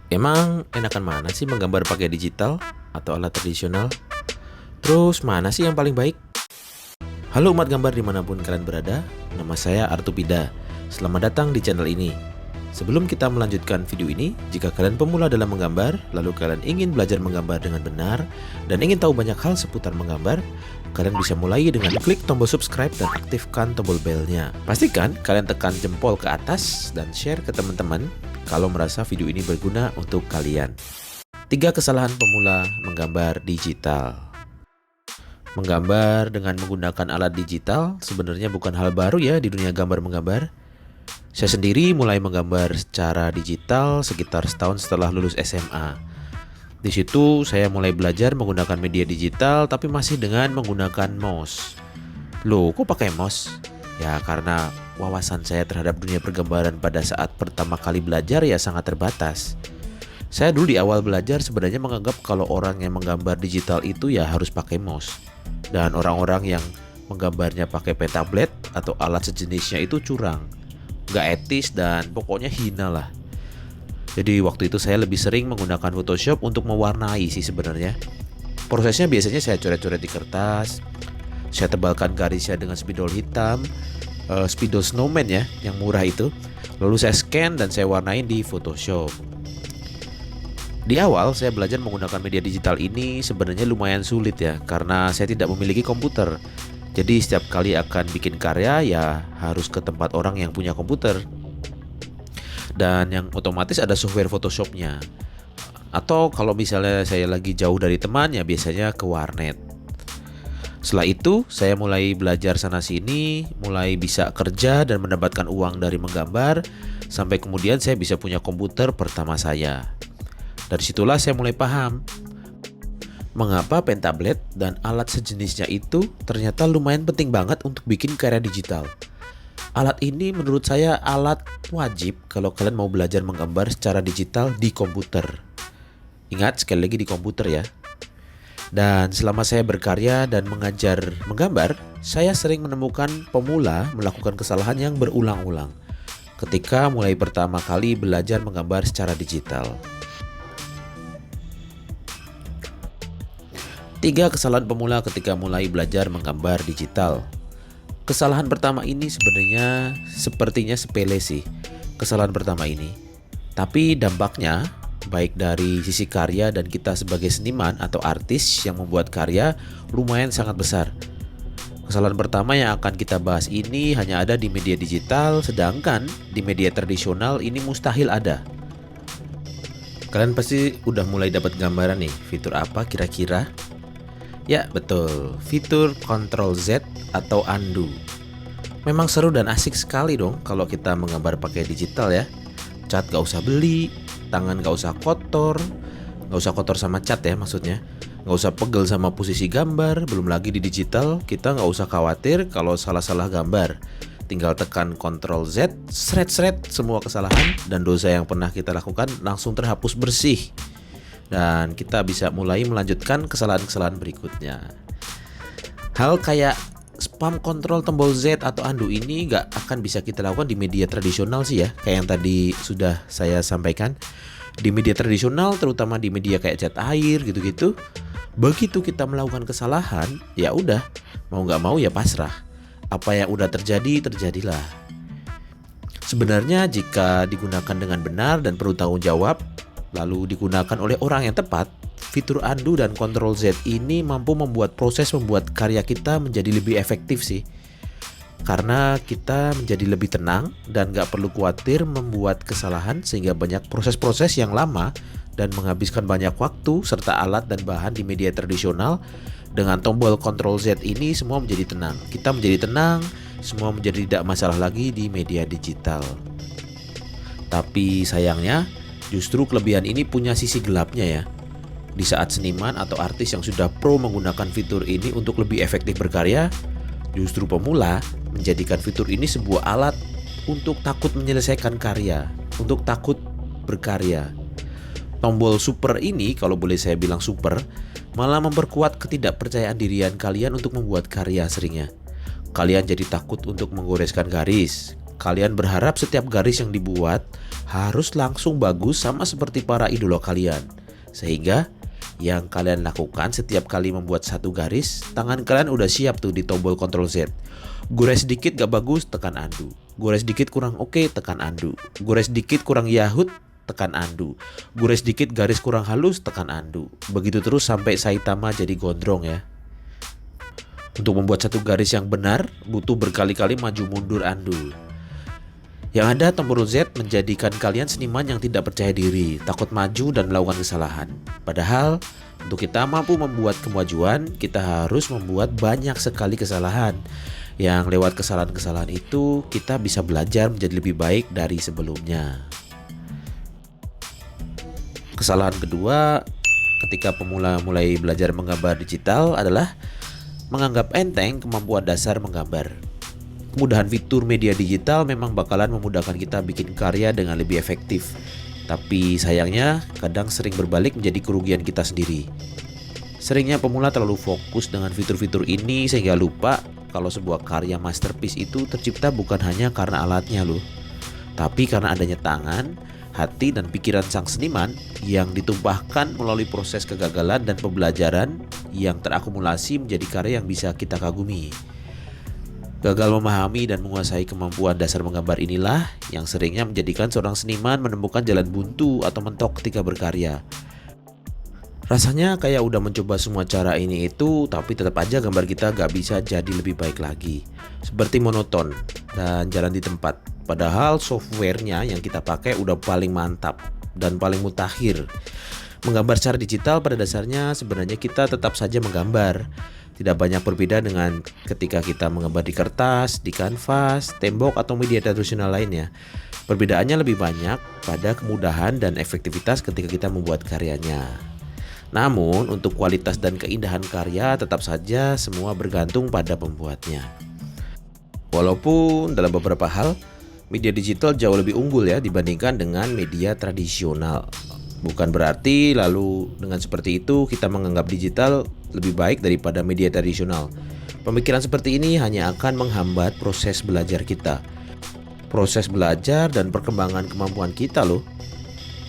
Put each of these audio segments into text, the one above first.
Emang enakan mana sih menggambar pakai digital atau alat tradisional? Terus mana sih yang paling baik? Halo umat gambar dimanapun kalian berada, nama saya Artupida. Selamat datang di channel ini. Sebelum kita melanjutkan video ini, jika kalian pemula dalam menggambar, lalu kalian ingin belajar menggambar dengan benar, dan ingin tahu banyak hal seputar menggambar, kalian bisa mulai dengan klik tombol subscribe dan aktifkan tombol belnya. Pastikan kalian tekan jempol ke atas dan share ke teman-teman kalau merasa video ini berguna untuk kalian. 3 kesalahan pemula menggambar digital. Menggambar dengan menggunakan alat digital sebenarnya bukan hal baru ya di dunia gambar menggambar. Saya sendiri mulai menggambar secara digital sekitar setahun setelah lulus SMA. Di situ saya mulai belajar menggunakan media digital tapi masih dengan menggunakan mouse. Loh, kok pakai mouse? Ya karena wawasan saya terhadap dunia pergambaran pada saat pertama kali belajar ya sangat terbatas. Saya dulu di awal belajar sebenarnya menganggap kalau orang yang menggambar digital itu ya harus pakai mouse. Dan orang-orang yang menggambarnya pakai pen tablet atau alat sejenisnya itu curang, gak etis dan pokoknya hina lah. Jadi waktu itu saya lebih sering menggunakan Photoshop untuk mewarnai sih sebenarnya. Prosesnya biasanya saya coret-coret di kertas, saya tebalkan garisnya dengan spidol hitam, spidol snowman ya, yang murah itu. Lalu saya scan dan saya warnain di Photoshop. Di awal saya belajar menggunakan media digital ini sebenarnya lumayan sulit ya, karena saya tidak memiliki komputer. Jadi setiap kali akan bikin karya ya harus ke tempat orang yang punya komputer. Dan yang otomatis ada software Photoshopnya. Atau kalau misalnya saya lagi jauh dari teman ya biasanya ke warnet. Setelah itu saya mulai belajar sana sini, mulai bisa kerja dan mendapatkan uang dari menggambar, sampai kemudian saya bisa punya komputer pertama saya. Dari situlah saya mulai paham mengapa pen tablet dan alat sejenisnya itu ternyata lumayan penting banget untuk bikin karya digital. Alat ini menurut saya alat wajib kalau kalian mau belajar menggambar secara digital di komputer. Ingat sekali lagi di komputer ya. Dan selama saya berkarya dan mengajar menggambar, saya sering menemukan pemula melakukan kesalahan yang berulang-ulang ketika mulai pertama kali belajar menggambar secara digital. 3 kesalahan pemula ketika mulai belajar menggambar digital. Kesalahan pertama ini sebenarnya sepertinya sepele sih, kesalahan pertama ini. Tapi dampaknya baik dari sisi karya dan kita sebagai seniman atau artis yang membuat karya lumayan sangat besar. Kesalahan pertama yang akan kita bahas ini hanya ada di media digital, sedangkan di media tradisional ini mustahil ada. Kalian pasti udah mulai dapat gambaran nih, fitur apa kira-kira? Ya betul, fitur Ctrl Z atau undo. Memang seru dan asik sekali dong kalau kita menggambar pakai digital ya. Cat gak usah beli, tangan gak usah kotor sama cat ya maksudnya. Gak usah pegel sama posisi gambar. Belum lagi di digital kita gak usah khawatir kalau salah-salah gambar. Tinggal tekan Ctrl Z, seret-seret semua kesalahan dan dosa yang pernah kita lakukan langsung terhapus bersih. Dan kita bisa mulai melanjutkan kesalahan-kesalahan berikutnya. Hal kayak spam kontrol tombol Z atau undo ini gak akan bisa kita lakukan di media tradisional sih ya, kayak yang tadi sudah saya sampaikan. Di media tradisional, terutama di media kayak cat air gitu-gitu, begitu kita melakukan kesalahan, ya udah, mau gak mau ya pasrah. Apa yang udah terjadi, terjadilah. Sebenarnya jika digunakan dengan benar dan perlu tanggung jawab, lalu digunakan oleh orang yang tepat, fitur undo dan Ctrl Z ini mampu membuat proses membuat karya kita menjadi lebih efektif sih. Karena kita menjadi lebih tenang dan gak perlu khawatir membuat kesalahan sehingga banyak proses-proses yang lama dan menghabiskan banyak waktu serta alat dan bahan di media tradisional. Dengan tombol Ctrl Z ini semua menjadi tenang. Kita menjadi tenang, semua menjadi tidak masalah lagi di media digital. Tapi sayangnya justru kelebihan ini punya sisi gelapnya ya. Di saat seniman atau artis yang sudah pro menggunakan fitur ini untuk lebih efektif berkarya, justru pemula menjadikan fitur ini sebuah alat untuk takut menyelesaikan karya, untuk takut berkarya. Tombol super ini, kalau boleh saya bilang super, malah memperkuat ketidakpercayaan dirian kalian untuk membuat karya seringnya. Kalian jadi takut untuk menggoreskan garis, Kalian berharap setiap garis yang dibuat harus langsung bagus sama seperti para idola kalian. Sehingga yang kalian lakukan setiap kali membuat satu garis, tangan kalian udah siap tuh di tombol Ctrl Z. Gores sedikit gak bagus, tekan undo. Gores sedikit kurang oke, tekan undo. Gores sedikit kurang yahut, tekan undo. Gores sedikit garis kurang halus, tekan undo. Begitu terus sampai Saitama jadi gondrong ya. Untuk membuat satu garis yang benar, butuh berkali-kali maju mundur undo. Yang ada tombol Z menjadikan kalian seniman yang tidak percaya diri, takut maju dan melakukan kesalahan. Padahal, untuk kita mampu membuat kemajuan, kita harus membuat banyak sekali kesalahan. Yang lewat kesalahan-kesalahan itu, kita bisa belajar menjadi lebih baik dari sebelumnya. Kesalahan kedua, ketika pemula mulai belajar menggambar digital adalah menganggap enteng kemampuan dasar menggambar. Kemudahan fitur media digital memang bakalan memudahkan kita bikin karya dengan lebih efektif. Tapi sayangnya kadang sering berbalik menjadi kerugian kita sendiri. Seringnya pemula terlalu fokus dengan fitur-fitur ini sehingga lupa kalau sebuah karya masterpiece itu tercipta bukan hanya karena alatnya loh, tapi karena adanya tangan, hati dan pikiran sang seniman yang ditumpahkan melalui proses kegagalan dan pembelajaran yang terakumulasi menjadi karya yang bisa kita kagumi. Gagal memahami dan menguasai kemampuan dasar menggambar inilah yang seringnya menjadikan seorang seniman menemukan jalan buntu atau mentok ketika berkarya. Rasanya kayak udah mencoba semua cara ini itu, tapi tetap aja gambar kita gak bisa jadi lebih baik lagi. Seperti monoton dan jalan di tempat. Padahal softwarenya yang kita pakai udah paling mantap dan paling mutakhir. Menggambar secara digital pada dasarnya sebenarnya kita tetap saja menggambar. Tidak banyak berbeda dengan ketika kita menggambar di kertas, di kanvas, tembok atau media tradisional lainnya. Perbedaannya lebih banyak pada kemudahan dan efektivitas ketika kita membuat karyanya. Namun untuk kualitas dan keindahan karya tetap saja semua bergantung pada pembuatnya. Walaupun dalam beberapa hal media digital jauh lebih unggul ya dibandingkan dengan media tradisional. Bukan berarti lalu dengan seperti itu kita menganggap digital lebih baik daripada media tradisional. Pemikiran seperti ini hanya akan menghambat proses belajar kita. Proses belajar dan perkembangan kemampuan kita loh.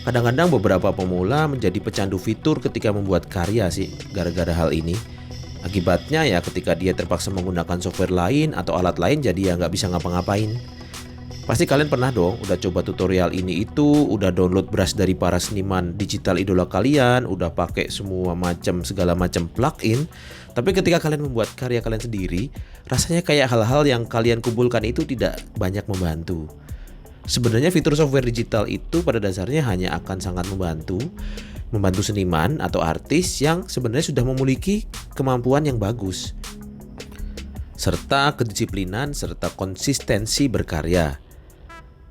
Kadang-kadang beberapa pemula menjadi pecandu fitur ketika membuat karya sih gara-gara hal ini. Akibatnya ya ketika dia terpaksa menggunakan software lain atau alat lain jadi ya nggak bisa ngapa-ngapain. Pasti kalian pernah dong udah coba tutorial ini itu, udah download brush dari para seniman digital idola kalian, udah pakai segala macam plugin. Tapi ketika kalian membuat karya kalian sendiri, rasanya kayak hal-hal yang kalian kumpulkan itu tidak banyak membantu. Sebenarnya fitur software digital itu pada dasarnya hanya akan sangat membantu seniman atau artis yang sebenarnya sudah memiliki kemampuan yang bagus, serta kedisiplinan serta konsistensi berkarya.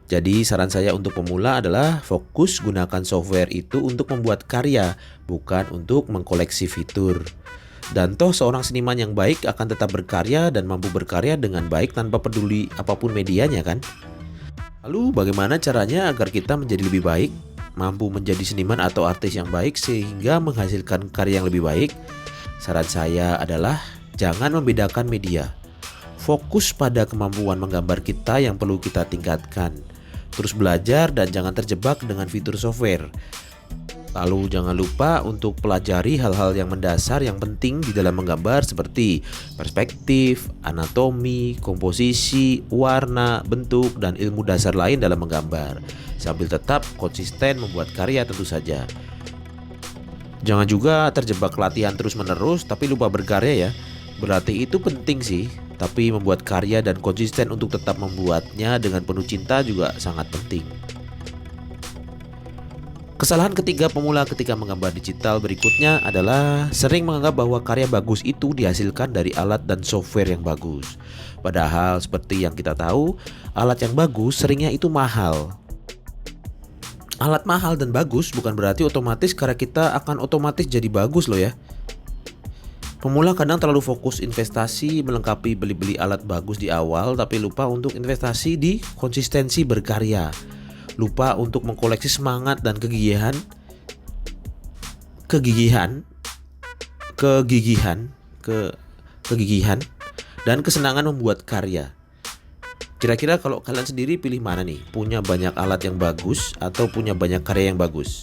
Jadi saran saya untuk pemula adalah fokus gunakan software itu untuk membuat karya, bukan untuk mengkoleksi fitur. Dan toh seorang seniman yang baik akan tetap berkarya dan mampu berkarya dengan baik tanpa peduli apapun medianya kan. Lalu bagaimana caranya agar kita menjadi lebih baik, mampu menjadi seniman atau artis yang baik sehingga menghasilkan karya yang lebih baik? Saran saya adalah jangan membedakan media. Fokus pada kemampuan menggambar kita yang perlu kita tingkatkan. Terus belajar dan jangan terjebak dengan fitur software. Lalu jangan lupa untuk pelajari hal-hal yang mendasar yang penting di dalam menggambar seperti perspektif, anatomi, komposisi, warna, bentuk, dan ilmu dasar lain dalam menggambar. Sambil tetap konsisten membuat karya tentu saja. Jangan juga terjebak latihan terus-menerus tapi lupa berkarya ya. Berarti itu penting sih, tapi membuat karya dan konsisten untuk tetap membuatnya dengan penuh cinta juga sangat penting. Kesalahan ketiga pemula ketika menggambar digital berikutnya adalah sering menganggap bahwa karya bagus itu dihasilkan dari alat dan software yang bagus. Padahal seperti yang kita tahu, alat yang bagus seringnya itu mahal. Alat mahal dan bagus bukan berarti otomatis karya kita akan otomatis jadi bagus loh ya. Pemula kadang terlalu fokus investasi melengkapi beli-beli alat bagus di awal tapi lupa untuk investasi di konsistensi berkarya. Lupa untuk mengkoleksi semangat dan kegigihan dan kesenangan membuat karya. Kira-kira kalau kalian sendiri pilih mana nih? Punya banyak alat yang bagus atau punya banyak karya yang bagus?